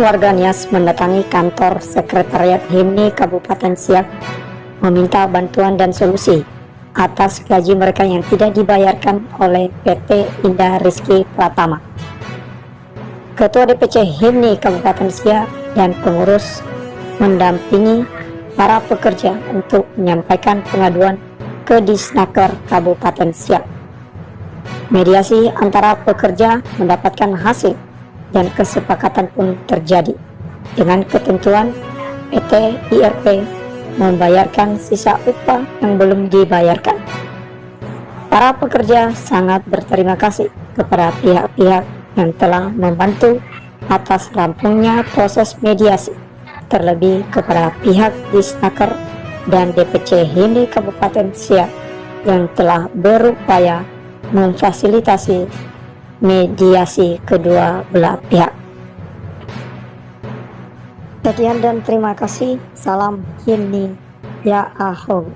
warga Nias mendatangi kantor Sekretariat HIMNI Kabupaten Siak meminta bantuan dan solusi atas gaji mereka yang tidak dibayarkan oleh PT Indah Rizky Pratama. Ketua DPC HIMNI Kabupaten Siak dan pengurus mendampingi para pekerja untuk menyampaikan pengaduan ke Disnaker Kabupaten Siak. Mediasi antara pekerja mendapatkan hasil dan kesepakatan pun terjadi dengan ketentuan PT IRP membayarkan sisa upah yang belum dibayarkan. Para pekerja sangat berterima kasih kepada pihak-pihak yang telah membantu atas rampungnya proses mediasi, terlebih kepada pihak Disnaker dan DPC HIMNI Kabupaten Siak yang telah berupaya memfasilitasi mediasi kedua belah pihak. Sekian dan terima kasih. Salam HIMNI, ya Ahong.